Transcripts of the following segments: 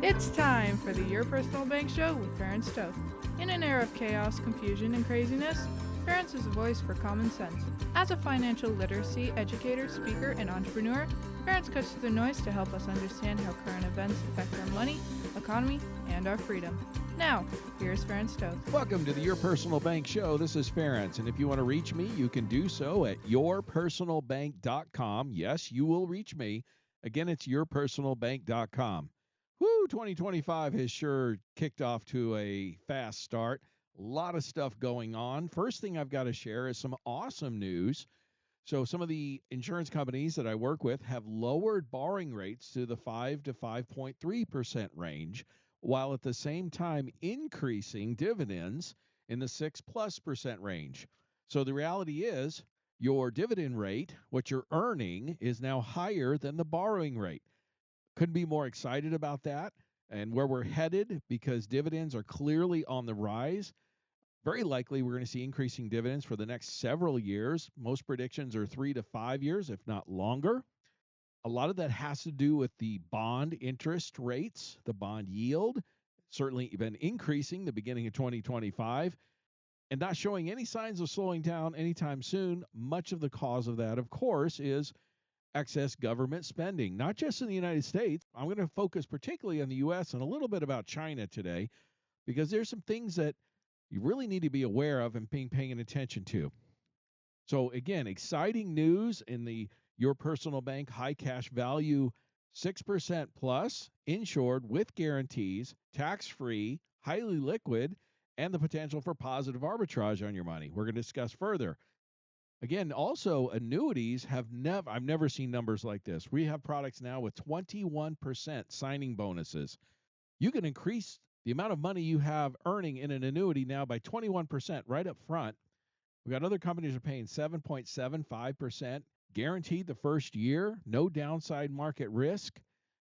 It's time for the Your Personal Bank Show with Ference Toth. In an era of chaos, confusion, and craziness, Ference is a voice for common sense. As a financial literacy educator, speaker, and entrepreneur, Ference cuts through the noise to help us understand how current events affect our money, economy, and our freedom. Now, here's Ference Toth. Welcome to the Your Personal Bank Show. This is Ference, and if you want to reach me, you can do so at yourpersonalbank.com. Yes, you will reach me. Again, it's yourpersonalbank.com. Woo, 2025 has sure kicked off to a fast start. A lot of stuff going on. First thing I've got to share is some awesome news. So some of the insurance companies that I work with have lowered borrowing rates to the 5 to 5.3% range, while at the same time increasing dividends in the 6+% range. So the reality is your dividend rate, what you're earning, is now higher than the borrowing rate. Couldn't be more excited about that and where we're headed, because dividends are clearly on the rise. Very likely we're going to see increasing dividends for the next several years. Most predictions are 3 to 5 years, if not longer. A lot of that has to do with the bond interest rates, the bond yield, certainly been increasing the beginning of 2025 and not showing any signs of slowing down anytime soon. Much of the cause of that, of course, is excess government spending, not just in the United States. I'm going to focus particularly on the U.S. and a little bit about China today, because there's some things that you really need to be aware of and paying attention to. So again, exciting news in the Your Personal Bank high cash value 6% plus, insured with guarantees, tax-free, highly liquid, and the potential for positive arbitrage on your money. We're going to discuss further. Again, also annuities I've never seen numbers like this. We have products now with 21% signing bonuses. You can increase the amount of money you have earning in an annuity now by 21% right up front. We've got other companies that are paying 7.75% guaranteed the first year, no downside market risk.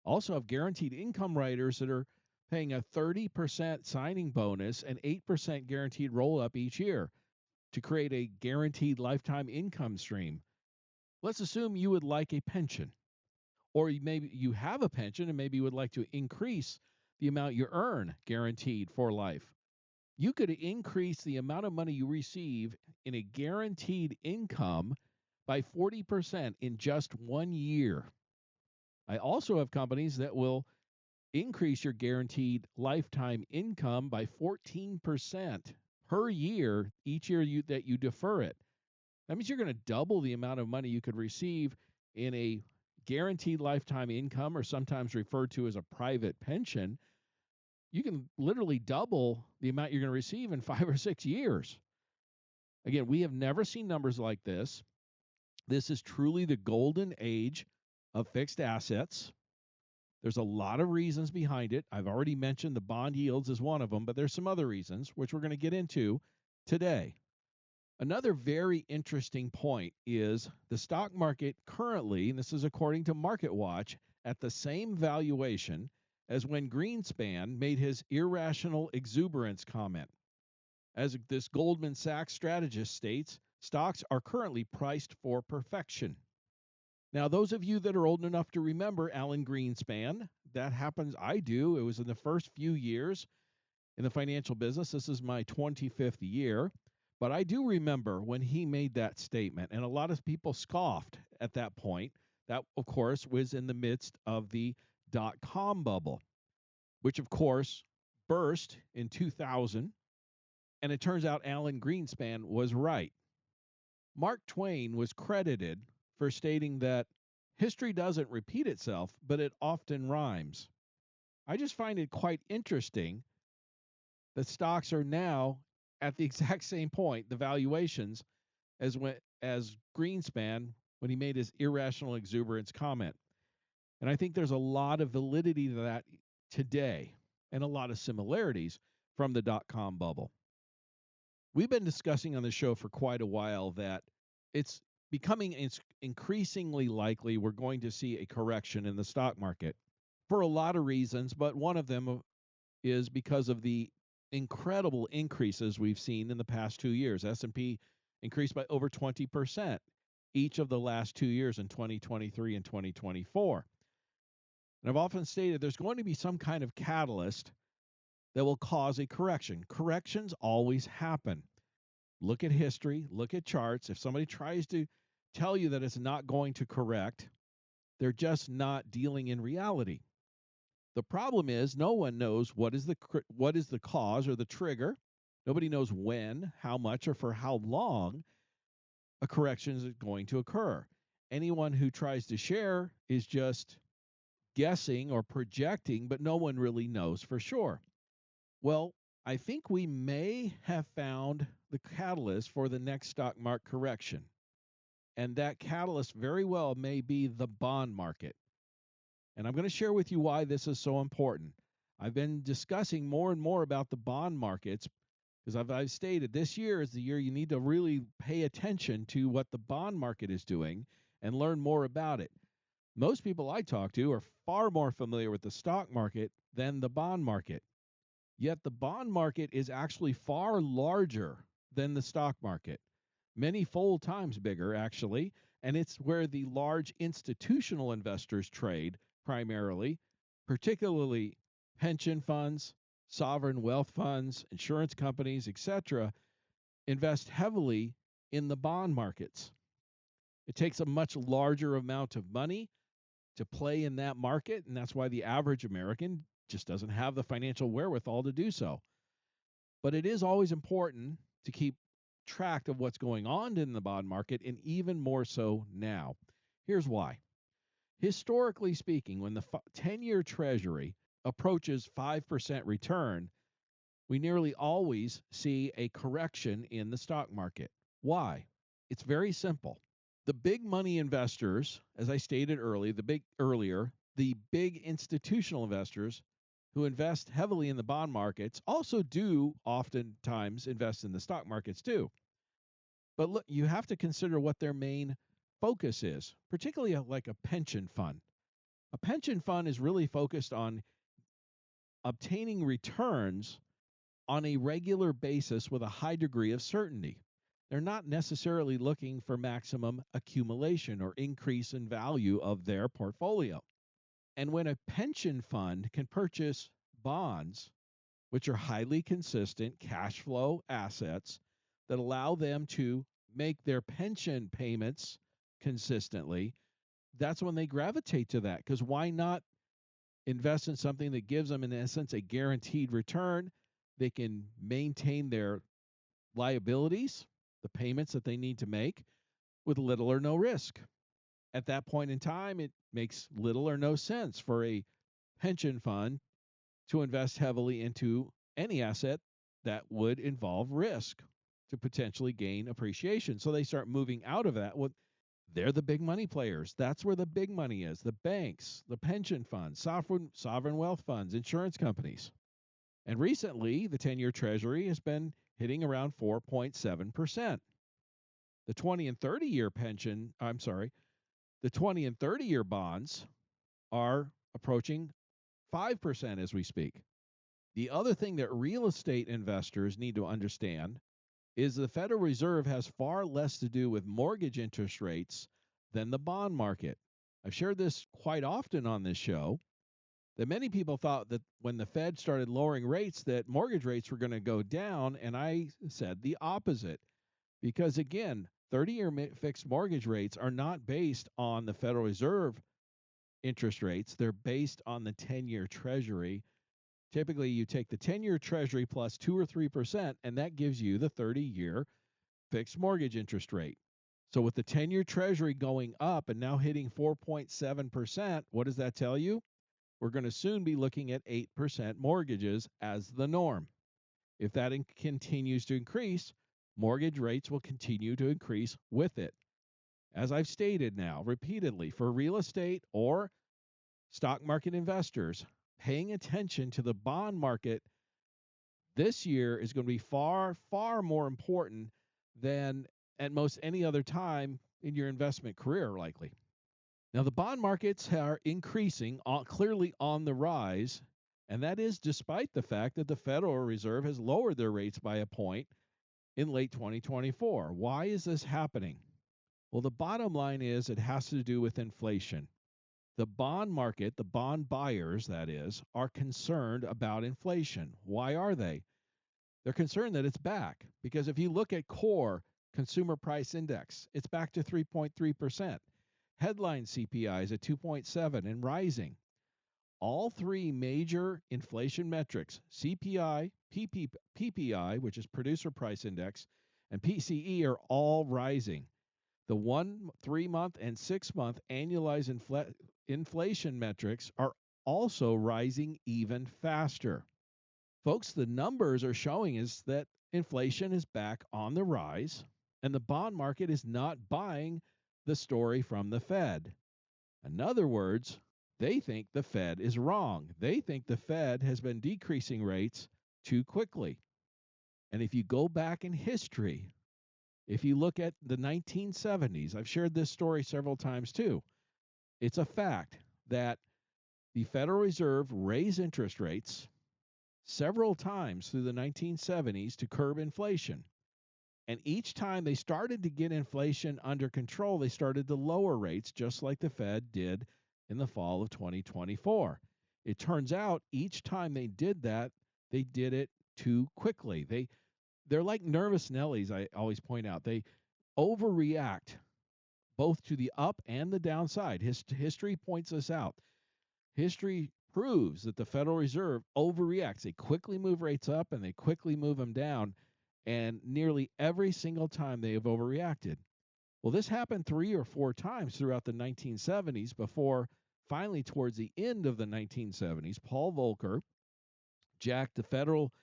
Also have guaranteed income writers that are paying a 30% signing bonus and 8% guaranteed roll-up each year to create a guaranteed lifetime income stream. Let's assume you would like a pension, or maybe you have a pension and maybe you would like to increase the amount you earn guaranteed for life. You could increase the amount of money you receive in a guaranteed income by 40% in just 1 year. I also have companies that will increase your guaranteed lifetime income by 14% per year each year that you defer it. That means you're going to double the amount of money you could receive in a guaranteed lifetime income, or sometimes referred to as a private pension. You can literally double the amount you're going to receive in 5 or 6 years. Again, we have never seen numbers like this. This is truly the golden age of fixed assets. There's a lot of reasons behind it. I've already mentioned the bond yields as one of them, but there's some other reasons, which we're going to get into today. Another very interesting point is the stock market currently, and this is according to MarketWatch, at the same valuation as when Greenspan made his irrational exuberance comment. As this Goldman Sachs strategist states, stocks are currently priced for perfection. Now, those of you that are old enough to remember Alan Greenspan, that happens, I do. It was in the first few years in the financial business. This is my 25th year. But I do remember when he made that statement, and a lot of people scoffed at that point. That, of course, was in the midst of the dot-com bubble, which, of course, burst in 2000. And it turns out Alan Greenspan was right. Mark Twain was credited for stating that history doesn't repeat itself, but it often rhymes. I just find it quite interesting that stocks are now at the exact same point, the valuations, as Greenspan when he made his irrational exuberance comment. And I think there's a lot of validity to that today, and a lot of similarities from the dot-com bubble. We've been discussing on the show for quite a while that it's becoming increasingly likely we're going to see a correction in the stock market for a lot of reasons, but one of them is because of the incredible increases we've seen in the past 2 years. S&P increased by over 20% each of the last 2 years in 2023 and 2024. And I've often stated there's going to be some kind of catalyst that will cause a correction. Corrections always happen. Look at history, look at charts. If somebody tries to tell you that it's not going to correct, they're just not dealing in reality. The problem is no one knows what is the cause or the trigger. Nobody knows when, how much, or for how long a correction is going to occur. Anyone who tries to share is just guessing or projecting, but no one really knows for sure. Well, I think we may have found the catalyst for the next stock market correction. And that catalyst very well may be the bond market. And I'm going to share with you why this is so important. I've been discussing more and more about the bond markets because I've stated this year is the year you need to really pay attention to what the bond market is doing and learn more about it. Most people I talk to are far more familiar with the stock market than the bond market. Yet the bond market is actually far larger than the stock market, many fold times bigger, actually, and it's where the large institutional investors trade primarily, particularly pension funds, sovereign wealth funds, insurance companies, etc., invest heavily in the bond markets. It takes a much larger amount of money to play in that market, and that's why the average American just doesn't have the financial wherewithal to do so. But it is always important to keep track of what's going on in the bond market, and even more so now. Here's why. Historically speaking, when the 10-year Treasury approaches 5% return, we nearly always see a correction in the stock market. Why? It's very simple. The big money investors, as I stated earlier, the big institutional investors who invest heavily in the bond markets also do oftentimes invest in the stock markets too. But look, you have to consider what their main focus is, particularly like a pension fund. A pension fund is really focused on obtaining returns on a regular basis with a high degree of certainty. They're not necessarily looking for maximum accumulation or increase in value of their portfolio. And when a pension fund can purchase bonds, which are highly consistent cash flow assets that allow them to make their pension payments consistently, that's when they gravitate to that. Because why not invest in something that gives them, in essence, a guaranteed return? They can maintain their liabilities, the payments that they need to make, with little or no risk. At that point in time, it makes little or no sense for a pension fund to invest heavily into any asset that would involve risk to potentially gain appreciation. So they start moving out of that. Well, they're the big money players. That's where the big money is. The banks, the pension funds, sovereign wealth funds, insurance companies. And recently, the 10-year Treasury has been hitting around 4.7%. The 20 and 30-year the 20 and 30-year bonds are approaching 5% as we speak. The other thing that real estate investors need to understand is the Federal Reserve has far less to do with mortgage interest rates than the bond market. I've shared this quite often on this show, that many people thought that when the Fed started lowering rates that mortgage rates were going to go down, and I said the opposite. Because again, 30-year fixed mortgage rates are not based on the Federal Reserve interest rates. They're based on the 10-year Treasury. Typically, you take the 10-year Treasury plus 2 or 3%, and that gives you the 30-year fixed mortgage interest rate. So with the 10-year Treasury going up and now hitting 4.7%, what does that tell you? We're going to soon be looking at 8% mortgages as the norm. If that continues to increase, mortgage rates will continue to increase with it. As I've stated now repeatedly, for real estate or stock market investors, paying attention to the bond market this year is going to be far, far more important than at most any other time in your investment career, likely. Now, the bond markets are increasing, clearly on the rise, and that is despite the fact that the Federal Reserve has lowered their rates by a point in late 2024. Why is this happening? Well, the bottom line is it has to do with inflation. The bond market, the bond buyers, that is, are concerned about inflation. Why are they? They're concerned that it's back because if you look at core consumer price index, it's back to 3.3%. Headline CPI is at 2.7 and rising. All three major inflation metrics, CPI, PPI, which is producer price index, and PCE are all rising. The 1, 3-month, and 6-month annualized inflation metrics are also rising even faster. Folks, the numbers are showing us that inflation is back on the rise, and the bond market is not buying the story from the Fed. In other words, they think the Fed is wrong. They think the Fed has been decreasing rates too quickly. And if you go back in history, if you look at the 1970s, I've shared this story several times too. It's a fact that the Federal Reserve raised interest rates several times through the 1970s to curb inflation. And each time they started to get inflation under control, they started to lower rates, just like the Fed did in the fall of 2024. It turns out each time they did that, they did it too quickly. They're like nervous Nellies, I always point out. They overreact both to the up and the downside. History points us out. History proves that the Federal Reserve overreacts. They quickly move rates up and they quickly move them down. And nearly every single time they have overreacted. Well, this happened 3 or 4 times throughout the 1970s before finally towards the end of the 1970s, Paul Volcker jacked the federal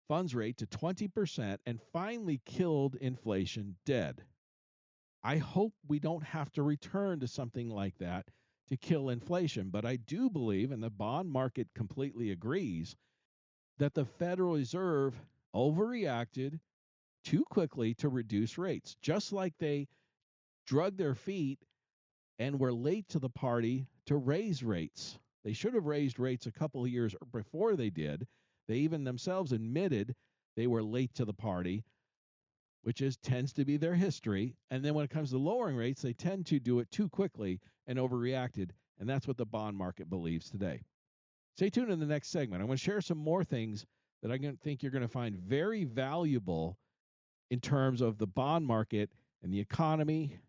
funds rate to 20% and finally killed inflation dead. I hope we don't have to return to something like that to kill inflation, but I do believe, and the bond market completely agrees, that the Federal Reserve overreacted too quickly to reduce rates, just like they drug their feet and were late to the party to raise rates. They should have raised rates a couple of years before they did. They even themselves admitted they were late to the party, which tends to be their history. And then when it comes to lowering rates, they tend to do it too quickly and overreacted. And that's what the bond market believes today. Stay tuned in the next segment. I'm going to share some more things that I think you're going to find very valuable in terms of the bond market and the economy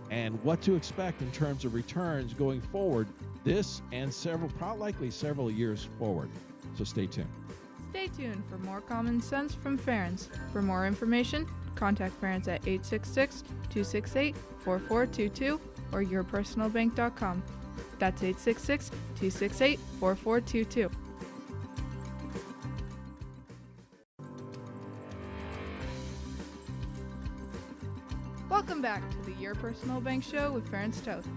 and what to expect in terms of returns going forward this and likely several years forward. So stay tuned. Stay tuned for more common sense from Ference. For more information, contact Ference at 866-268-4422 or yourpersonalbank.com. That's 866-268-4422. Welcome back to the Your Personal Bank Show with Ference Toth.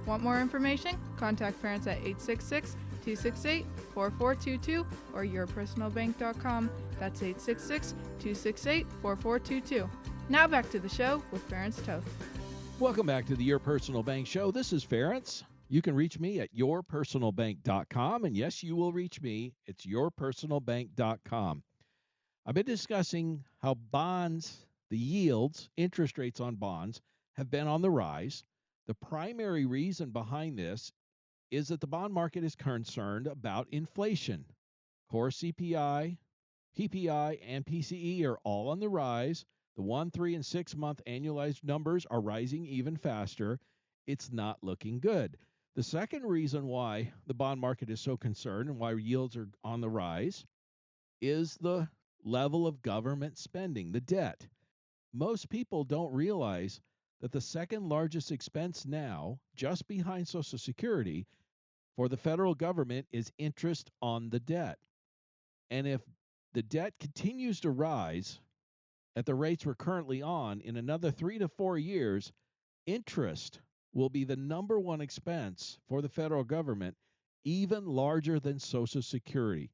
Want more information? Contact Ference at 866-268-4422 or yourpersonalbank.com. That's 866-268-4422. Now back to the show with Ference Toth. Welcome back to the Your Personal Bank Show. This is Ference. You can reach me at yourpersonalbank.com. And yes, you will reach me. It's yourpersonalbank.com. I've been discussing how bonds, the yields, interest rates on bonds, have been on the rise. The primary reason behind this is that the bond market is concerned about inflation. Core CPI, PPI, and PCE are all on the rise. The 1, 3, and 6-month annualized numbers are rising even faster. It's not looking good. The second reason why the bond market is so concerned and why yields are on the rise is the level of government spending, the debt. Most people don't realize that the second largest expense now, just behind Social Security, for the federal government is interest on the debt. And if the debt continues to rise at the rates we're currently on, in another 3 to 4 years, interest will be the number one expense for the federal government, even larger than Social Security.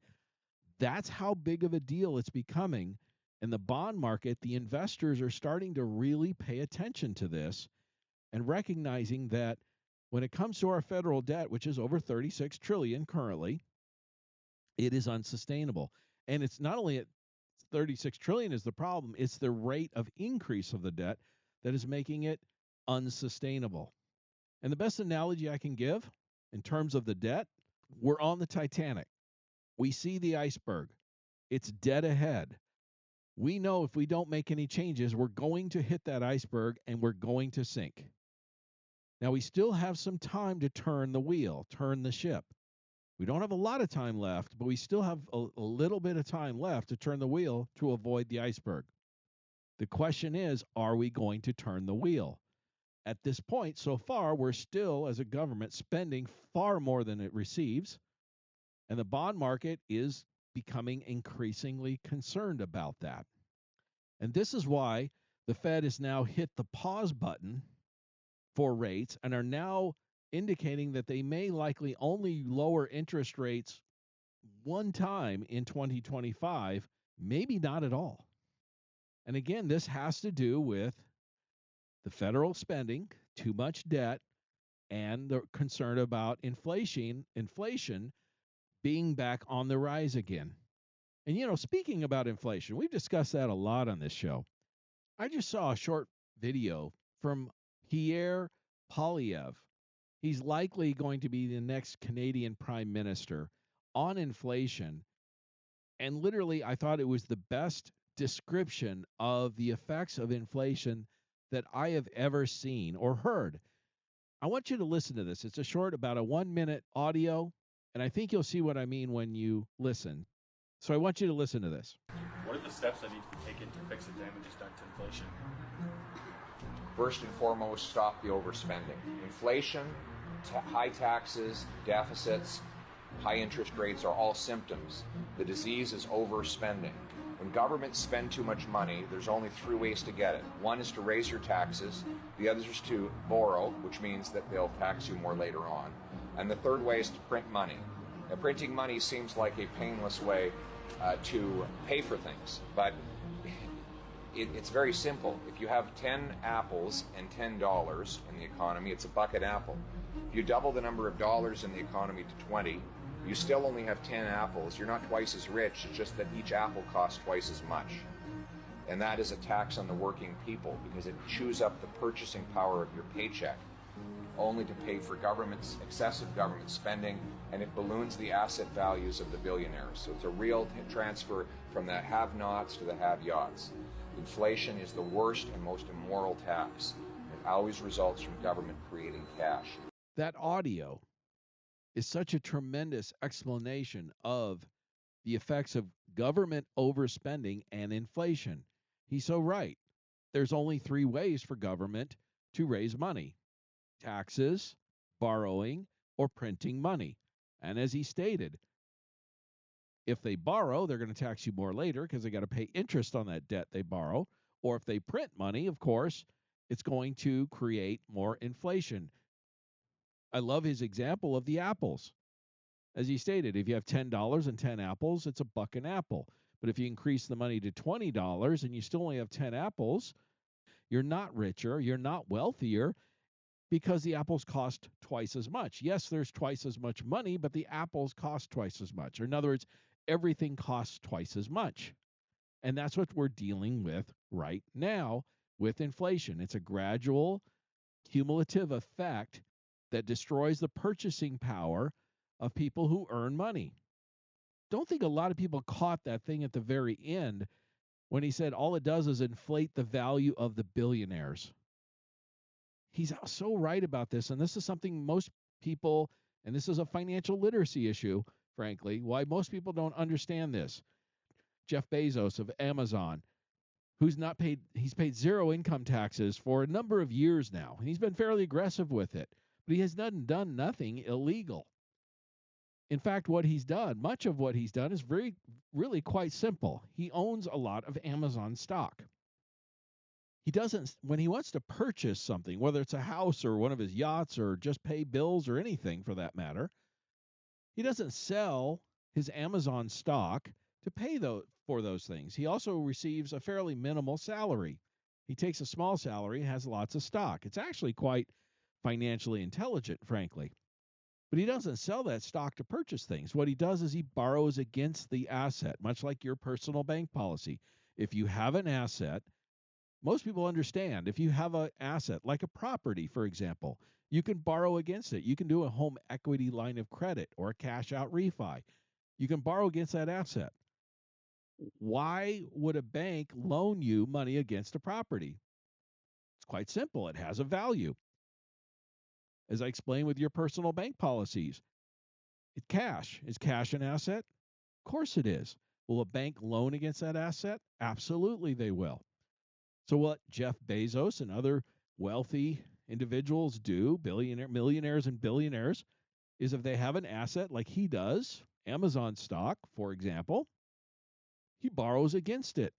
That's how big of a deal it's becoming. In the bond market, the investors are starting to really pay attention to this and recognizing that when it comes to our federal debt, which is over $36 trillion currently, it is unsustainable. And it's not only at $36 trillion is the problem, it's the rate of increase of the debt that is making it unsustainable. And the best analogy I can give in terms of the debt, we're on the Titanic. We see the iceberg. It's dead ahead. We know if we don't make any changes, we're going to hit that iceberg and we're going to sink. Now, we still have some time to turn the wheel, turn the ship. We don't have a lot of time left, but we still have a little bit of time left to turn the wheel to avoid the iceberg. The question is, are we going to turn the wheel? At this point, so far, we're still, as a government, spending far more than it receives, and the bond market is becoming increasingly concerned about that. And this is why the Fed has now hit the pause button for rates and are now indicating that they may likely only lower interest rates one time in 2025, maybe not at all. And again, this has to do with the federal spending, too much debt, and the concern about inflation being back on the rise again. And speaking about inflation, we've discussed that a lot on this show. I just saw a short video from Pierre Poilievre. He's likely going to be the next Canadian Prime Minister on inflation. And literally, I thought it was the best description of the effects of inflation that I have ever seen or heard. I want you to listen to this. It's a short, about a 1-minute audio, and I think you'll see what I mean when you listen. So I want you to listen to this. What are the steps that need to be taken to fix the damages done to inflation? First and foremost, stop the overspending. Inflation, high taxes, deficits, high interest rates are all symptoms. The disease is overspending. When governments spend too much money, there's only 3 ways to get it. One is to raise your taxes. The other is to borrow, which means that they'll tax you more later on. And the third way is to print money. Now, printing money seems like a painless way to pay for things, but it's very simple. If you have 10 apples and $10 in the economy, it's a buck an apple. If you double the number of dollars in the economy to 20, you still only have 10 apples. You're not twice as rich, it's just that each apple costs twice as much. And that is a tax on the working people because it chews up the purchasing power of your paycheck, only to pay for excessive government spending, and it balloons the asset values of the billionaires. So it's a real transfer from the have-nots to the have-yots. Inflation is the worst and most immoral tax. It always results from government creating cash. That audio is such a tremendous explanation of the effects of government overspending and inflation. He's so right. There's only 3 ways for government to raise money: taxes, borrowing, or printing money. And as he stated, if they borrow, they're going to tax you more later because they got to pay interest on that debt they borrow. Or if they print money, of course, it's going to create more inflation. I love his example of the apples. As he stated, if you have $10 and 10 apples, it's a buck an apple. But if you increase the money to $20 and you still only have 10 apples, you're not richer, you're not wealthier, because the apples cost twice as much. Yes, there's twice as much money, but the apples cost twice as much. Or in other words, everything costs twice as much. And that's what we're dealing with right now with inflation. It's a gradual, cumulative effect that destroys the purchasing power of people who earn money. Don't think a lot of people caught that thing at the very end when he said all it does is inflate the value of the billionaires. He's so right about this, and this is something most people, and this is a financial literacy issue, frankly, why most people don't understand this. Jeff Bezos of Amazon, he's paid 0 income taxes for a number of years now, and he's been fairly aggressive with it, but he has done nothing illegal. In fact, much of what he's done is really quite simple. He owns a lot of Amazon stock. When he wants to purchase something, whether it's a house or one of his yachts or just pay bills or anything for that matter, he doesn't sell his Amazon stock to pay for those things. He also receives a fairly minimal salary. He takes a small salary and has lots of stock. It's actually quite financially intelligent, frankly. But he doesn't sell that stock to purchase things. What he does is he borrows against the asset, much like your personal bank policy. If you have an asset, most people understand if you have an asset like a property, for example, You can borrow against it. You can do a home equity line of credit or a cash out refi. You can borrow against that asset. Why would a bank loan you money against a property? It's quite simple. It has a value. As I explained with your personal bank policies, it's cash. Is cash an asset? Of course it is. Will a bank loan against that asset? Absolutely they will. So what Jeff Bezos and other wealthy individuals do, millionaires and billionaires, is if they have an asset like he does, Amazon stock, for example, he borrows against it.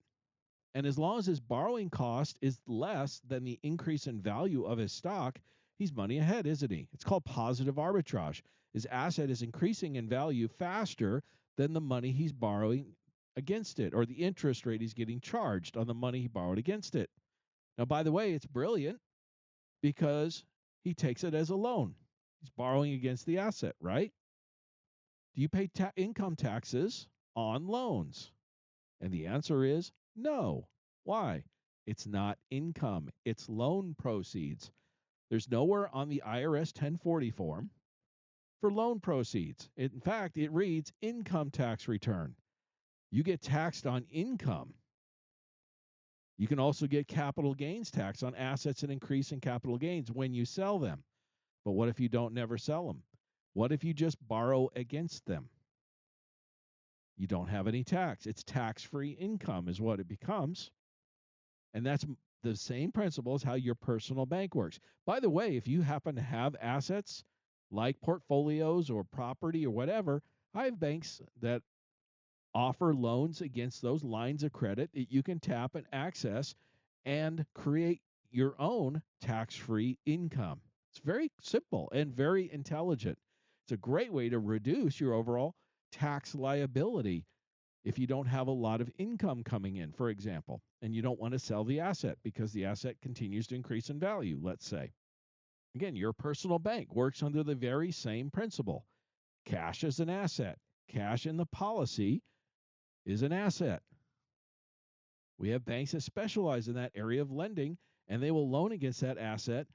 And as long as his borrowing cost is less than the increase in value of his stock, he's money ahead, isn't he? It's called positive arbitrage. His asset is increasing in value faster than the money he's borrowing against it, or the interest rate he's getting charged on the money he borrowed against it. Now, by the way, it's brilliant because he takes it as a loan. He's borrowing against the asset, right? Do you pay income taxes on loans? And the answer is no. Why? It's not income, it's loan proceeds. There's nowhere on the IRS 1040 form for loan proceeds. In fact, it reads income tax return. You get taxed on income. You can also get capital gains tax on assets that increase in capital gains when you sell them. But what if you don't never sell them? What if you just borrow against them? You don't have any tax. It's tax-free income is what it becomes. And that's the same principle as how your personal bank works. By the way, if you happen to have assets like portfolios or property or whatever, I have banks that offer loans against those lines of credit that you can tap and access and create your own tax-free income. It's very simple and very intelligent. It's a great way to reduce your overall tax liability if you don't have a lot of income coming in, for example, and you don't want to sell the asset because the asset continues to increase in value, let's say. Again, your personal bank works under the very same principle. Cash is an asset. Cash in the policy is an asset. We have banks that specialize in that area of lending, and they will loan against that asset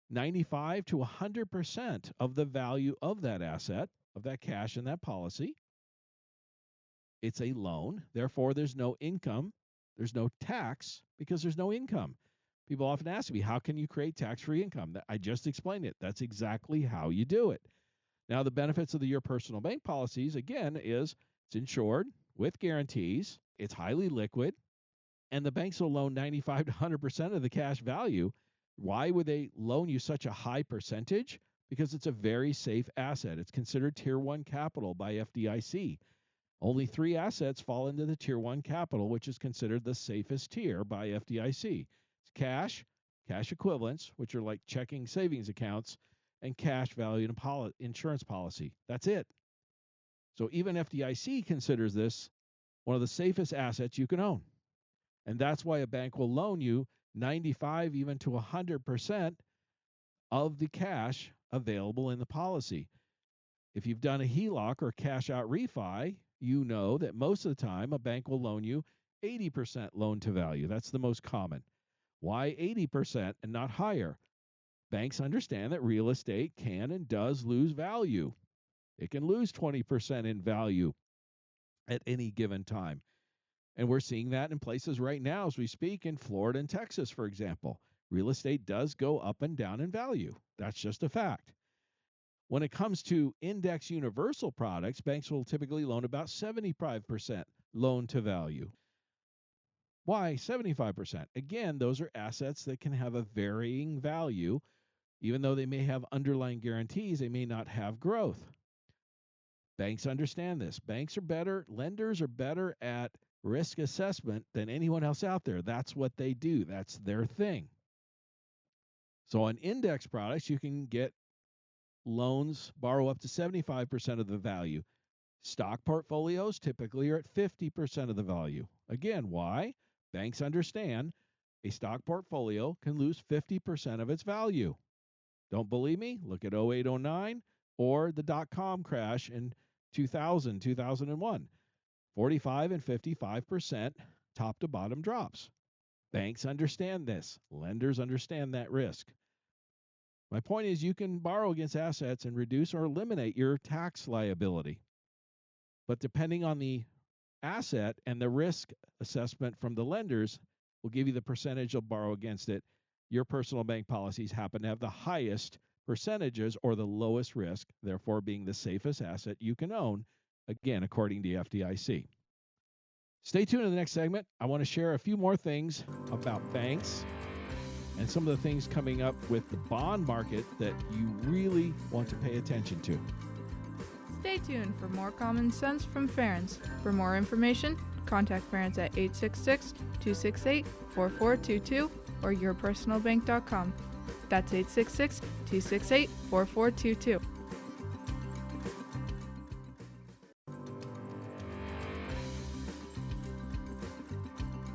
95 to 100% of the value of that asset, of that cash in that policy. It's a loan. Therefore, there's no income. There's no tax because there's no income. People often ask me, how can you create tax-free income? I just explained it. That's exactly how you do it. Now, the benefits of your personal bank policies, again, is it's insured with guarantees. It's highly liquid. And the banks will loan 95 to 100% of the cash value. Why would they loan you such a high percentage? Because it's a very safe asset. It's considered Tier 1 capital by FDIC. Only 3 assets fall into the Tier 1 capital, which is considered the safest tier by FDIC. It's cash, cash equivalents, which are like checking savings accounts, and cash value in insurance policy. That's it. So even FDIC considers this one of the safest assets you can own. And that's why a bank will loan you 95 even to 100% of the cash available in the policy. If you've done a HELOC or cash out refi, you know that most of the time a bank will loan you 80% loan to value. That's the most common. Why 80% and not higher? Banks understand that real estate can and does lose value. It can lose 20% in value at any given time. And we're seeing that in places right now as we speak in Florida and Texas, for example. Real estate does go up and down in value. That's just a fact. When it comes to index universal products, banks will typically loan about 75% loan to value. Why 75%? Again, those are assets that can have a varying value. Even though they may have underlying guarantees, they may not have growth. Banks understand this. Lenders are better at risk assessment than anyone else out there. That's what they do. That's their thing. So on index products, you can get loans, borrow up to 75% of the value. Stock portfolios typically are at 50% of the value. Again, why? Banks understand a stock portfolio can lose 50% of its value. Don't believe me? Look at 08, 09 or the dot-com crash in 2000, 2001. 45 and 55% top to bottom drops. Banks understand this. Lenders understand that risk. My point is you can borrow against assets and reduce or eliminate your tax liability. But depending on the asset and the risk assessment from the lenders will give you the percentage you'll borrow against it. Your personal bank policies happen to have the highest percentages or the lowest risk, therefore being the safest asset you can own, again, according to the FDIC. Stay tuned in the next segment. I want to share a few more things about banks and some of the things coming up with the bond market that you really want to pay attention to. Stay tuned for more common sense from Ference. For more information, contact Ference at 866-268-4422 or yourpersonalbank.com. That's 866-268-4422.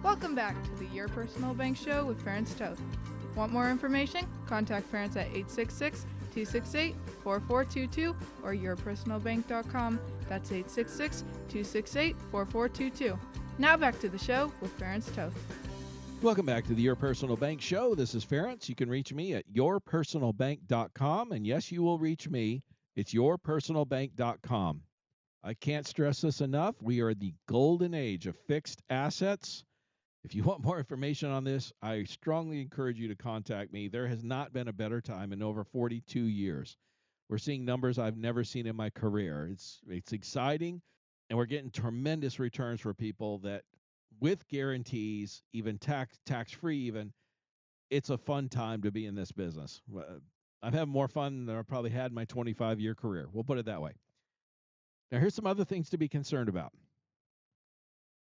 Welcome back to the Your Personal Bank Show with Ference Toth. Want more information? Contact Ference at 866-268-4422 or yourpersonalbank.com. That's 866-268-4422. Now back to the show with Ference Toth. Welcome back to the Your Personal Bank Show. This is Ference. You can reach me at yourpersonalbank.com. And yes, you will reach me. It's yourpersonalbank.com. I can't stress this enough. We are the golden age of fixed assets. If you want more information on this, I strongly encourage you to contact me. There has not been a better time in over 42 years. We're seeing numbers I've never seen in my career. It's exciting, and we're getting tremendous returns for people that, with guarantees, even tax-free even, it's a fun time to be in this business. I've had more fun than I've probably had in my 25-year career. We'll put it that way. Now, here's some other things to be concerned about.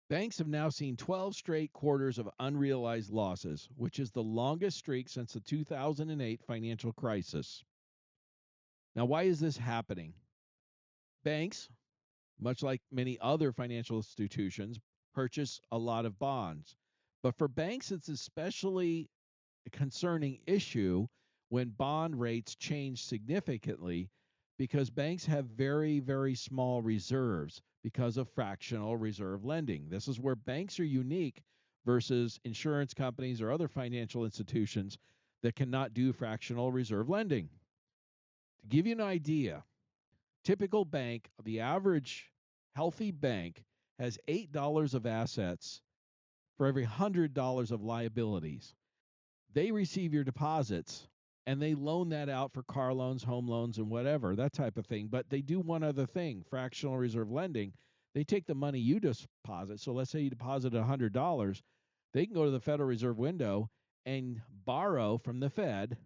Banks have now seen 12 straight quarters of unrealized losses, which is the longest streak since the 2008 financial crisis. Now, why is this happening? Banks, much like many other financial institutions, purchase a lot of bonds. But for banks, it's especially a concerning issue when bond rates change significantly because banks have very, very small reserves because of fractional reserve lending. This is where banks are unique versus insurance companies or other financial institutions that cannot do fractional reserve lending. To give you an idea, typical bank, the average healthy bank has $8 of assets for every $100 of liabilities. They receive your deposits and they loan that out for car loans, home loans, and whatever, that type of thing. But they do one other thing, fractional reserve lending. They take the money you deposit. So let's say you deposited $100. They can go to the Federal Reserve window and borrow from the Fed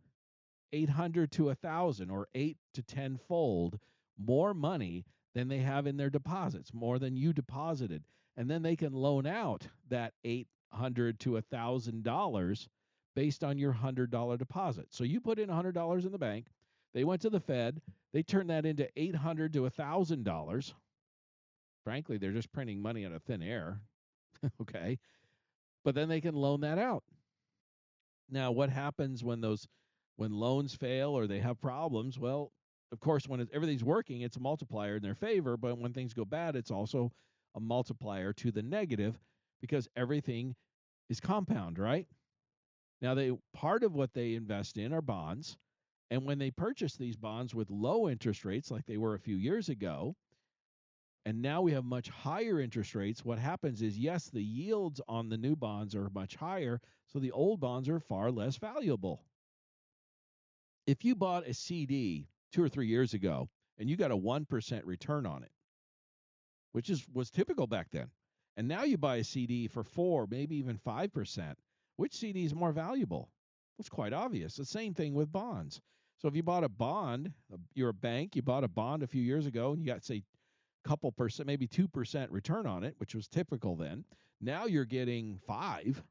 800 to 1,000 or 8 to 10-fold more money than they have in their deposits, more than you deposited. And then they can loan out that $800 to $1,000 based on your $100 deposit. So you put in $100 in the bank. They went to the Fed. They turned that into $800 to $1,000. Frankly, they're just printing money out of thin air. Okay. But then they can loan that out. Now, what happens when loans fail or they have problems? Well, of course, when everything's working, it's a multiplier in their favor. But when things go bad, it's also a multiplier to the negative because everything is compound, right? Now, part of what they invest in are bonds. And when they purchase these bonds with low interest rates, like they were a few years ago, and now we have much higher interest rates, what happens is, yes, the yields on the new bonds are much higher, so the old bonds are far less valuable. If you bought a CD 2 or 3 years ago and you got a 1% return on it, which was typical back then, and now you buy a CD for 4, maybe even 5%, which CD is more valuable? It's quite obvious. The same thing with bonds. So if you bought a bond, you're a bank, you bought a bond a few years ago, and you got, say, a couple percent, maybe 2% return on it, which was typical then. Now you're getting 5.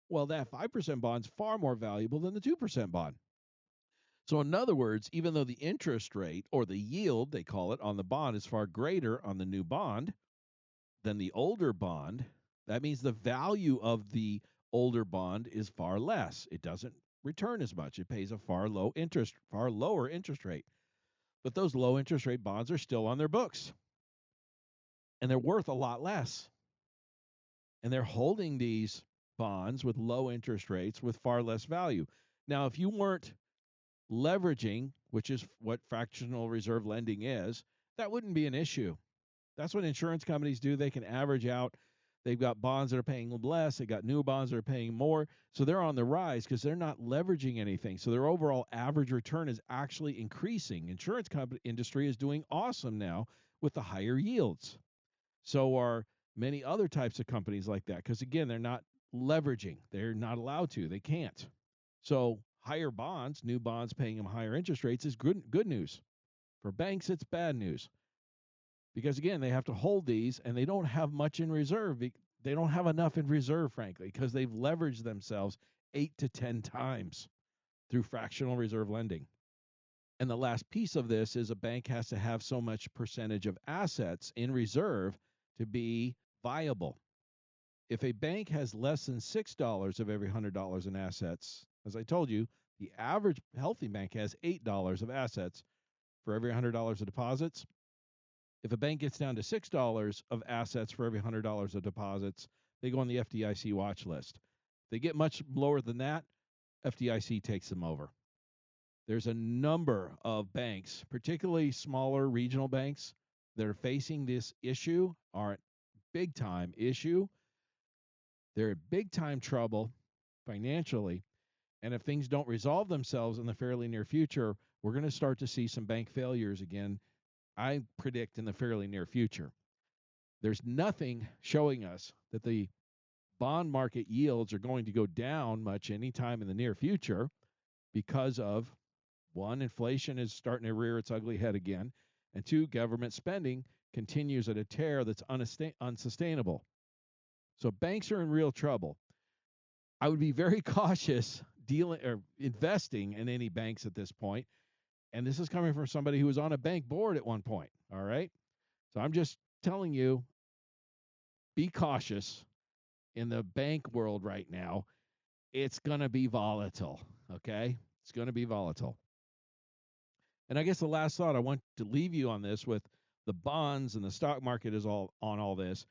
Well, that 5% bond's far more valuable than the 2% bond. So in other words, even though the interest rate or the yield, they call it, on the bond is far greater on the new bond than the older bond, that means the value of the older bond is far less. It doesn't return as much. It pays a far lower interest rate. But those low interest rate bonds are still on their books. And they're worth a lot less. And they're holding these bonds with low interest rates with far less value. Now, if you weren't leveraging, which is what fractional reserve lending is, that wouldn't be an issue. That's what insurance companies do. They can average out. They've got bonds that are paying less. They got new bonds that are paying more. So they're on the rise because they're not leveraging anything. So their overall average return is actually increasing. Insurance company industry is doing awesome now with the higher yields. So are many other types of companies like that because, again, they're not leveraging. They're not allowed to. They can't. So higher bonds, new bonds paying them higher interest rates is good news. For banks, it's bad news. Because, again, they have to hold these, and they don't have much in reserve. They don't have enough in reserve, frankly, because they've leveraged themselves 8 to 10 times through fractional reserve lending. And the last piece of this is a bank has to have so much percentage of assets in reserve to be viable. If a bank has less than $6 of every $100 in assets, as I told you, the average healthy bank has $8 of assets for every $100 of deposits. If a bank gets down to $6 of assets for every $100 of deposits, they go on the FDIC watch list. If they get much lower than that, FDIC takes them over. There's a number of banks, particularly smaller regional banks, that are facing this issue, are a big-time issue. They're in big-time trouble financially, and if things don't resolve themselves in the fairly near future, we're going to start to see some bank failures again, I predict, in the fairly near future. There's nothing showing us that the bond market yields are going to go down much anytime in the near future because of, one, inflation is starting to rear its ugly head again, and two, government spending continues at a tear that's unsustainable. So banks are in real trouble. I would be very cautious dealing or investing in any banks at this point. And this is coming from somebody who was on a bank board at one point. All right. So I'm just telling you, be cautious in the bank world right now. It's going to be volatile. Okay. It's going to be volatile. And I guess the last thought I want to leave you on this with the bonds and the stock market is all on all this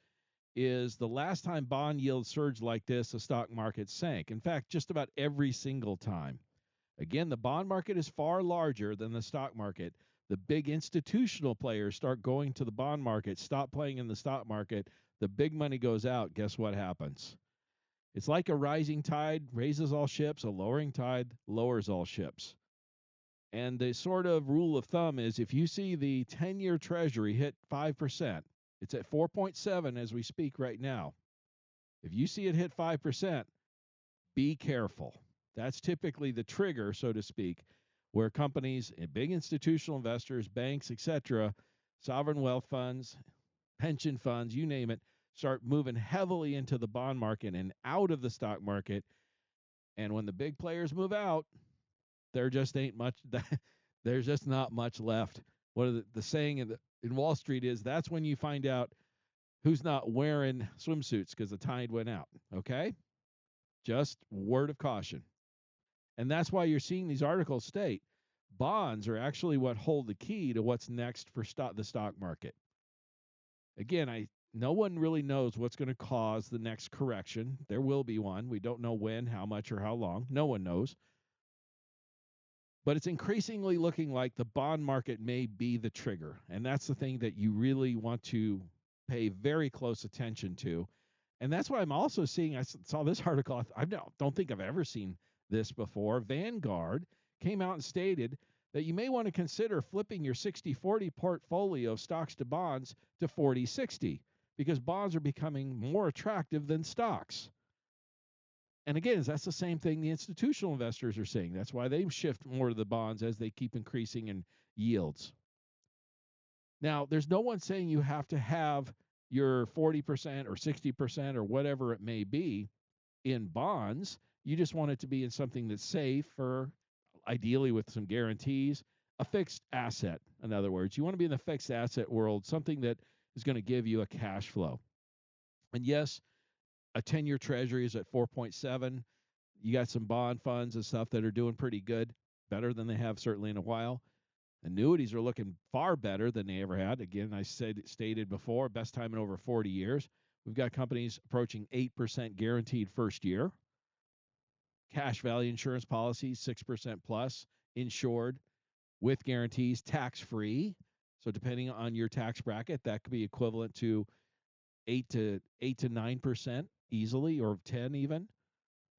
is the last time bond yields surged like this, the stock market sank. In fact, just about every single time. Again, the bond market is far larger than the stock market. The big institutional players start going to the bond market, stop playing in the stock market. The big money goes out. Guess what happens? It's like a rising tide raises all ships, a lowering tide lowers all ships. And the sort of rule of thumb is if you see the 10-year Treasury hit 5%, it's at 4.7 as we speak right now. If you see it hit 5%, be careful. That's typically the trigger, so to speak, where companies, big institutional investors, banks, etc., sovereign wealth funds, pension funds, you name it, start moving heavily into the bond market and out of the stock market. And when the big players move out, there just ain't much. There's just not much left. What the saying in Wall Street is, that's when you find out who's not wearing swimsuits because the tide went out. Okay? Just word of caution. And that's why you're seeing these articles state bonds are actually what hold the key to what's next for the stock market. Again, no one really knows what's going to cause the next correction. There will be one. We don't know when, how much, or how long. No one knows. But it's increasingly looking like the bond market may be the trigger. And that's the thing that you really want to pay very close attention to. And that's why I'm also seeing, I saw this article, I don't think I've ever seen this before. Vanguard came out and stated that you may want to consider flipping your 60-40 portfolio of stocks to bonds to 40-60 because bonds are becoming more attractive than stocks. And again, that's the same thing the institutional investors are saying. That's why they shift more to the bonds as they keep increasing in yields. Now, there's no one saying you have to have your 40% or 60% or whatever it may be in bonds. You just want it to be in something that's safe, or ideally with some guarantees, a fixed asset. In other words, you want to be in the fixed asset world, something that is going to give you a cash flow. And yes, a 10-year Treasury is at 4.7. You got some bond funds and stuff that are doing pretty good, better than they have certainly in a while. Annuities are looking far better than they ever had. Again, I stated before, best time in over 40 years. We've got companies approaching 8% guaranteed first year. Cash value insurance policies, 6% plus insured with guarantees, tax-free. So depending on your tax bracket, that could be equivalent to 8 to 9% easily, or 10 even,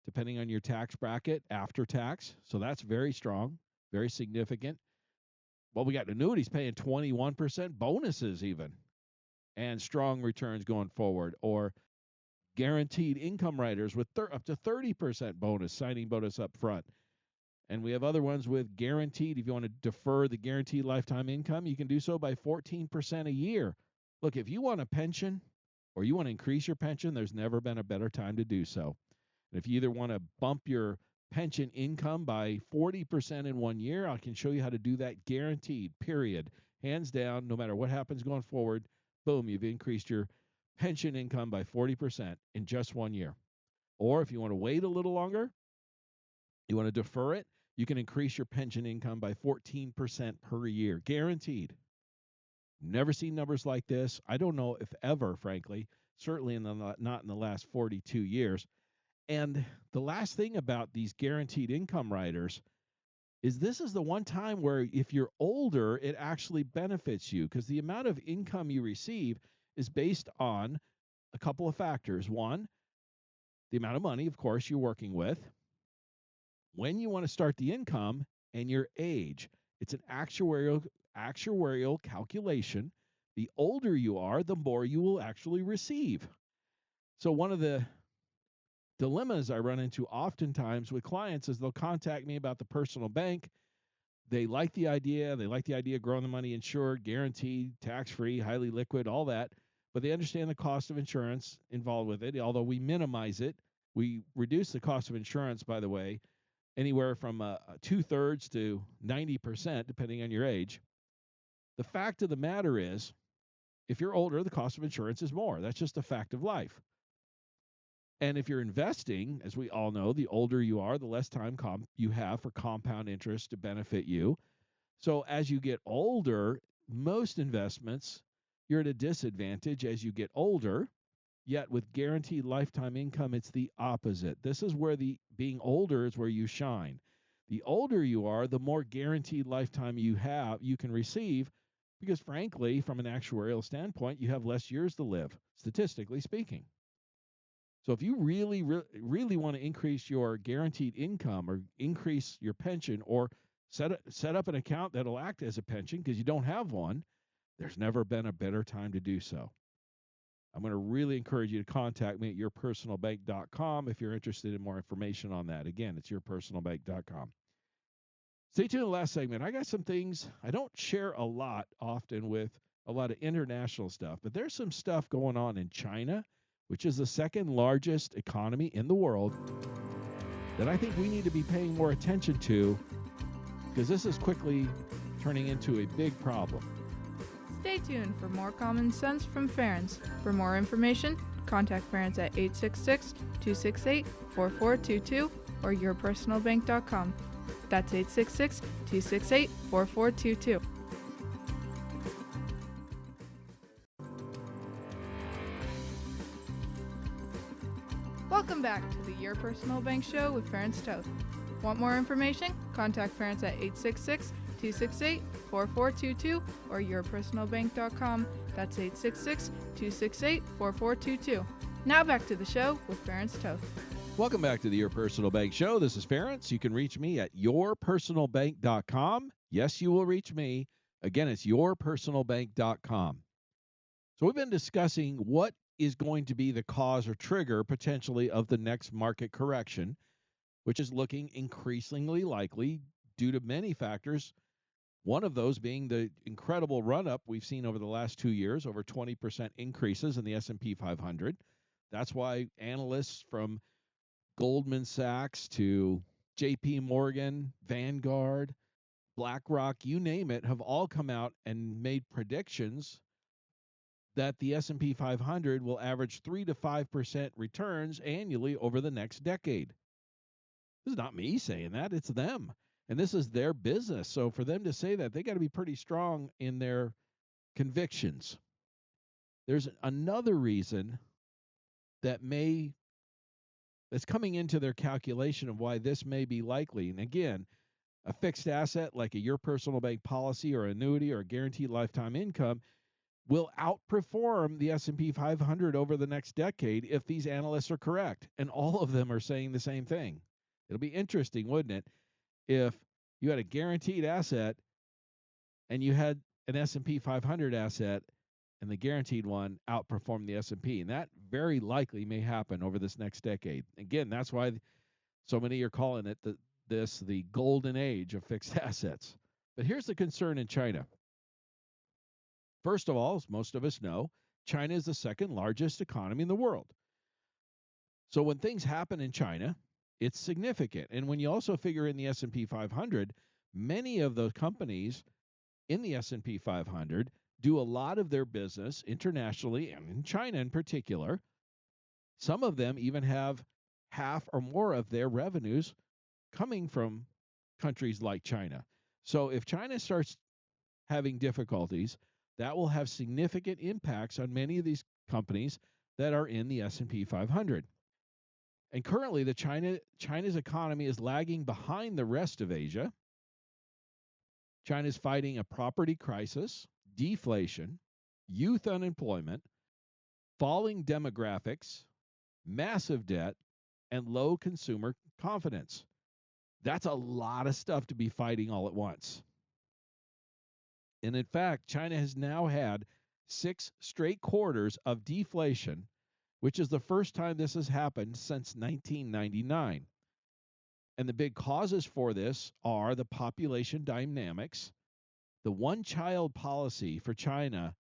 depending on your tax bracket after tax. So that's very strong, very significant. Well, we got annuities paying 21% bonuses even, and strong returns going forward, or guaranteed income riders with up to 30% bonus, signing bonus up front. And we have other ones with guaranteed. If you want to defer the guaranteed lifetime income, you can do so by 14% a year. Look, if you want a pension or you want to increase your pension, there's never been a better time to do so. And if you either want to bump your pension income by 40% in 1 year, I can show you how to do that guaranteed, period. Hands down, no matter what happens going forward, boom, you've increased your pension income by 40% in just 1 year. Or if you want to wait a little longer, you want to defer it, you can increase your pension income by 14% per year, guaranteed. Never seen numbers like this. I don't know if ever, frankly, certainly not in the last 42 years. And the last thing about these guaranteed income riders is this is the one time where if you're older, it actually benefits you, because the amount of income you receive is based on a couple of factors. One, the amount of money, of course, you're working with, when you want to start the income, and your age. It's an actuarial calculation. The older you are, the more you will actually receive. So one of the dilemmas I run into oftentimes with clients is they'll contact me about the personal bank. They like the idea. They like the idea of growing the money insured, guaranteed, tax-free, highly liquid, all that. But they understand the cost of insurance involved with it. Although we minimize it, we reduce the cost of insurance, by the way, anywhere from 2/3 to 90%, depending on your age. The fact of the matter is, if you're older, the cost of insurance is more. That's just a fact of life. And if you're investing, as we all know, the older you are, the less time you have for compound interest to benefit you. So as you get older, most investments, you're at a disadvantage as you get older. Yet with guaranteed lifetime income, it's the opposite. This is where being older is where you shine. The older you are, the more guaranteed lifetime you can receive, because frankly, from an actuarial standpoint, you have less years to live, statistically speaking. So if you really, really, really want to increase your guaranteed income, or increase your pension, or set up an account that'll act as a pension because you don't have one, there's never been a better time to do so. I'm going to really encourage you to contact me at yourpersonalbank.com if you're interested in more information on that. Again, it's yourpersonalbank.com. Stay tuned in the last segment. I got some things I don't share a lot often with a lot of international stuff, but there's some stuff going on in China, which is the second largest economy in the world, that I think we need to be paying more attention to, because this is quickly turning into a big problem. Stay tuned for more common sense from Ference. For more information, contact Ference at 866-268-4422 or yourpersonalbank.com. That's 866-268-4422. Welcome back to the Your Personal Bank Show with Ference Toth. Want more information? Contact Ference at 866-268-4422 or yourpersonalbank.com. That's 866-268-4422. Now back to the show with Ference Toth. Welcome back to the Your Personal Bank Show. This is Ference. You can reach me at yourpersonalbank.com. Yes, you will reach me. Again, it's yourpersonalbank.com. So we've been discussing what is going to be the cause or trigger potentially of the next market correction, which is looking increasingly likely due to many factors. One of those being the incredible run-up we've seen over the last 2 years, over 20% increases in the S&P 500. That's why analysts from Goldman Sachs to JP Morgan, Vanguard, Blackrock, you name it, have all come out and made predictions that the S&P 500 will average 3 to 5% returns annually over the next decade. This is not me saying that, it's them. And this is their business. So for them to say that, they got to be pretty strong in their convictions. There's another reason that's coming into their calculation of why this may be likely. And again, A fixed asset like a your personal bank policy or annuity or a guaranteed lifetime income will outperform the S&P 500 over the next decade if these analysts are correct. And all of them are saying the same thing. It'll be interesting, wouldn't it, if you had a guaranteed asset and you had an S&P 500 asset and the guaranteed one outperformed the S&P. And that very likely may happen over this next decade. Again, that's why so many are calling it the golden age of fixed assets. But here's the concern in China. First of all, as most of us know, China is the second largest economy in the world. So when things happen in China, it's significant. And when you also figure in the S&P 500, many of those companies in the S&P 500 do a lot of their business internationally and in China in particular. Some of them even have half or more of their revenues coming from countries like China. So if China starts having difficulties, that will have significant impacts on many of these companies that are in the S&P 500. And currently, China's economy is lagging behind the rest of Asia. China is fighting a property crisis, deflation, youth unemployment, falling demographics, massive debt, and low consumer confidence. That's a lot of stuff to be fighting all at once. And in fact, China has now had 6 straight quarters of deflation, which is the first time this has happened since 1999. And the big causes for this are the population dynamics. The one-child policy for China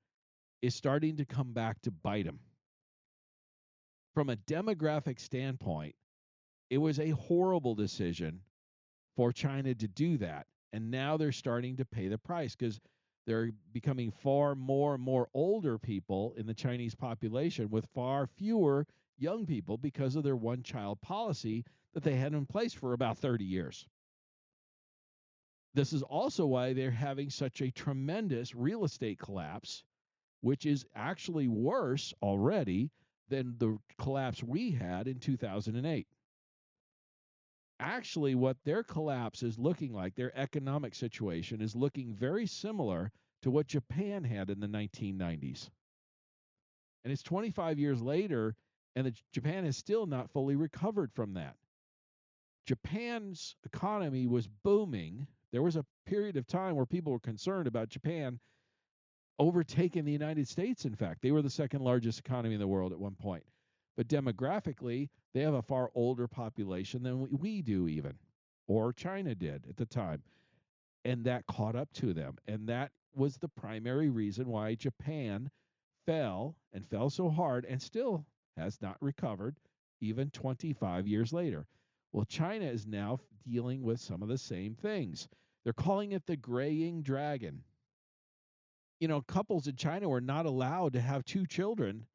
is starting to come back to bite them. From a demographic standpoint, it was a horrible decision for China to do that. And now they're starting to pay the price because they're becoming far more and more older people in the Chinese population with far fewer young people because of their one-child policy that they had in place for about 30 years. This is also why they're having such a tremendous real estate collapse, which is actually worse already than the collapse we had in 2008. Actually, what their collapse is looking like, their economic situation is looking very similar to what Japan had in the 1990s. And it's 25 years later, and Japan has still not fully recovered from that. Japan's economy was booming. There was a period of time where people were concerned about Japan overtaking the United States, in fact. They were the second largest economy in the world at one point. But demographically, they have a far older population than we do even, or China did at the time. And that caught up to them. And that was the primary reason why Japan fell and fell so hard and still has not recovered even 25 years later. Well, China is now dealing with some of the same things. They're calling it the graying dragon. You know, couples in China were not allowed to have 2 children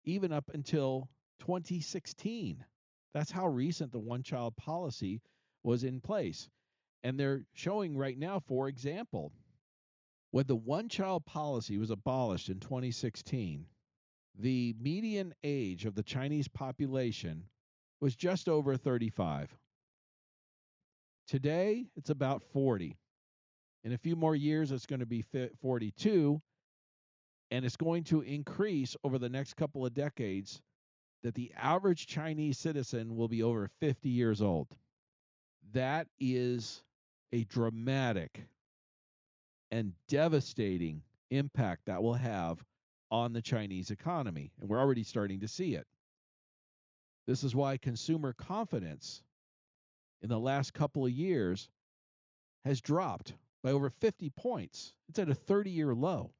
even up until 2016. That's how recent the one-child policy was in place. And they're showing right now, for example, when the one-child policy was abolished in 2016, the median age of the Chinese population was just over 35. Today, it's about 40. In a few more years, it's going to be 42, and it's going to increase over the next couple of decades that the average Chinese citizen will be over 50 years old. That is a dramatic and devastating impact that will have on the Chinese economy, and we're already starting to see it. This is why consumer confidence in the last couple of years has dropped by over 50 points. It's at a 30-year low.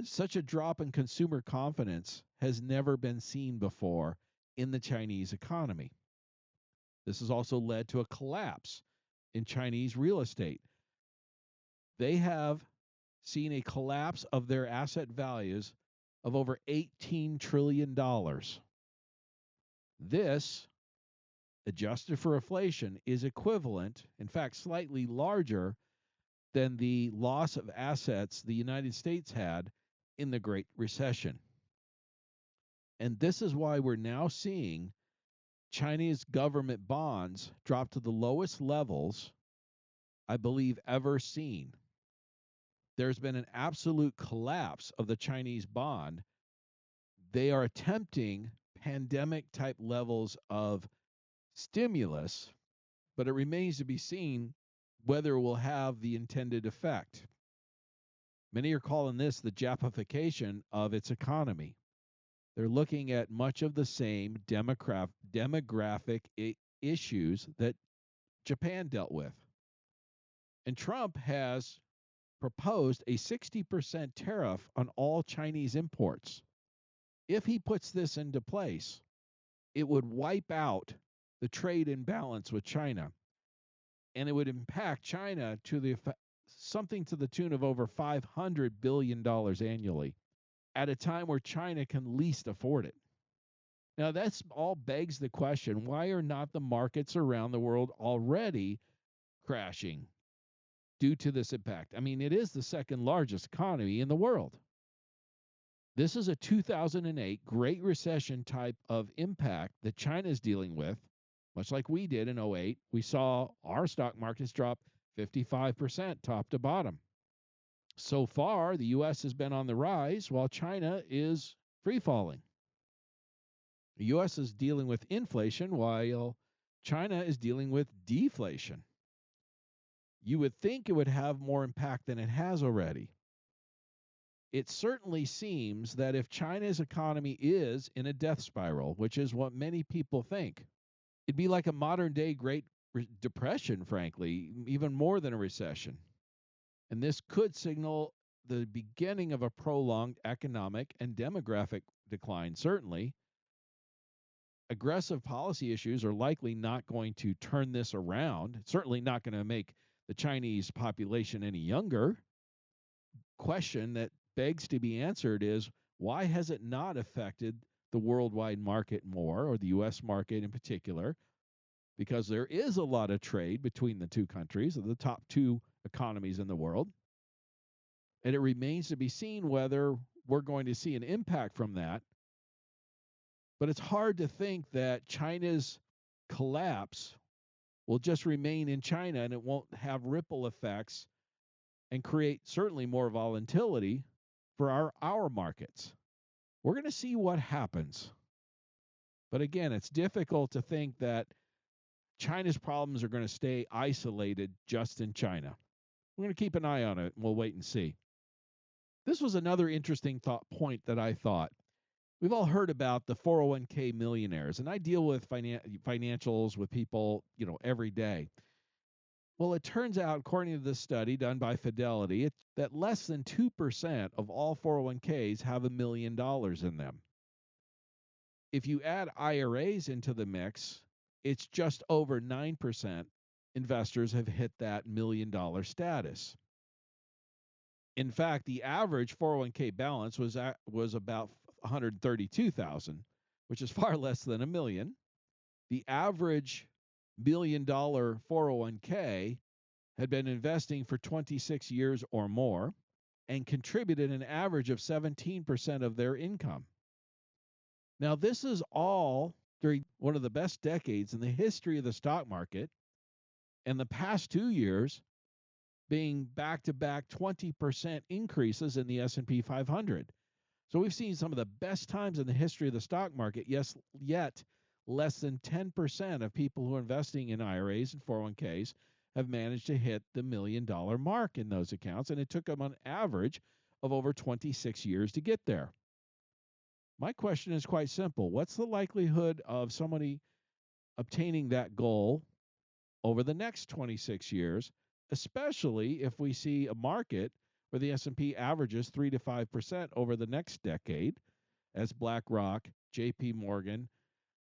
Such a drop in consumer confidence has never been seen before in the Chinese economy. This has also led to a collapse in Chinese real estate. They have seen a collapse of their asset values of over $18 trillion. This, adjusted for inflation, is equivalent, in fact, slightly larger than the loss of assets the United States had in the Great Recession. And this is why we're now seeing Chinese government bonds drop to the lowest levels I believe, ever seen. There's been an absolute collapse of the Chinese bond. They are attempting pandemic type levels of stimulus, but it remains to be seen whether it will have the intended effect. Many are calling this the Japification of its economy. They're looking at much of the same demographic issues that Japan dealt with. And Trump has proposed a 60% tariff on all Chinese imports. If he puts this into place, it would wipe out the trade imbalance with China, and it would impact China to something to the tune of over $500 billion annually at a time where China can least afford it. Now, that's all begs the question, why are not the markets around the world already crashing due to this impact? I mean, it is the second largest economy in the world. This is a 2008 Great Recession type of impact that China is dealing with, much like we did in 08. We saw our stock markets drop 55% top to bottom. So far, the U.S. has been on the rise while China is free falling. The U.S. is dealing with inflation while China is dealing with deflation. You would think it would have more impact than it has already. It certainly seems that if China's economy is in a death spiral, which is what many people think, it'd be like a modern day Great Depression, frankly, even more than a recession. And this could signal the beginning of a prolonged economic and demographic decline, certainly. Aggressive policy issues are likely not going to turn this around. It's certainly not going to make the Chinese population any younger. Question that begs to be answered is, why has it not affected the worldwide market more, or the U.S. market in particular? Because there is a lot of trade between the two countries, the top two economies in the world. And it remains to be seen whether we're going to see an impact from that. But it's hard to think that China's collapse will just remain in China and it won't have ripple effects and create certainly more volatility for our markets. We're going to see what happens. But again, it's difficult to think that China's problems are going to stay isolated just in China. We're going to keep an eye on it and we'll wait and see. This was another interesting point that I thought. We've all heard about the 401k millionaires, and I deal with financials with people, every day. Well, it turns out, according to this study done by Fidelity, that less than 2% of all 401ks have $1 million in them. If you add IRAs into the mix, it's just over 9% investors have hit that $1 million status. In fact, the average 401k balance was about $132,000, which is far less than $1 million. The average $1 million 401k had been investing for 26 years or more and contributed an average of 17% of their income. Now, this is all during one of the best decades in the history of the stock market, and the past 2 years being back-to-back 20% increases in the S&P 500. So we've seen some of the best times in the history of the stock market, yet less than 10% of people who are investing in IRAs and 401ks have managed to hit the $1 million mark in those accounts, and it took them an average of over 26 years to get there. My question is quite simple. What's the likelihood of somebody obtaining that goal over the next 26 years, especially if we see a market where the S&P averages 3 to 5% over the next decade, as Blackrock, J.P. Morgan,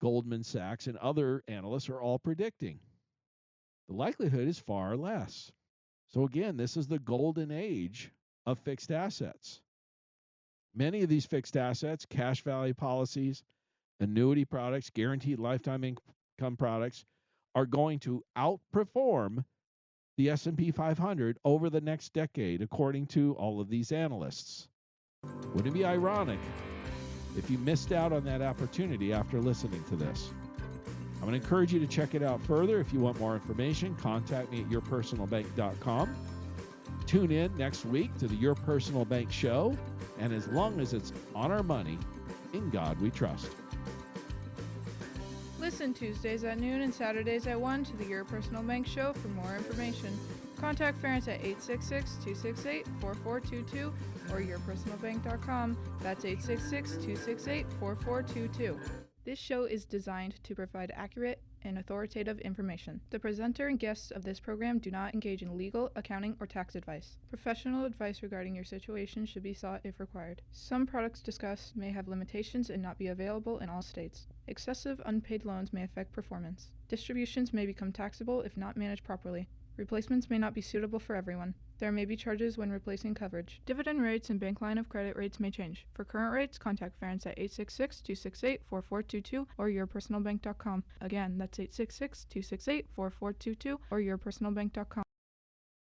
Goldman Sachs, and other analysts are all predicting? The likelihood is far less. So again, this is the golden age of fixed assets. Many of these fixed assets, cash value policies, annuity products, guaranteed lifetime income products, are going to outperform the S&P 500 over the next decade, according to all of these analysts. Wouldn't it be ironic if you missed out on that opportunity after listening to this? I'm going to encourage you to check it out further. If you want more information, contact me at yourpersonalbank.com. Tune in next week to the Your Personal Bank Show, and as long as it's on our money, in God we trust. Listen Tuesdays at noon and Saturdays at 1 to the Your Personal Bank Show for more information. Contact Ference at 866-268-4422 or yourpersonalbank.com. That's 866-268-4422. This show is designed to provide accurate and authoritative information. The presenter and guests of this program do not engage in legal, accounting, or tax advice. Professional advice regarding your situation should be sought if required. Some products discussed may have limitations and not be available in all states. Excessive unpaid loans may affect performance. Distributions may become taxable if not managed properly. Replacements may not be suitable for everyone. There may be charges when replacing coverage. Dividend rates and bank line of credit rates may change. For current rates, contact Ference at 866-268-4422 or yourpersonalbank.com. Again, that's 866-268-4422 or yourpersonalbank.com.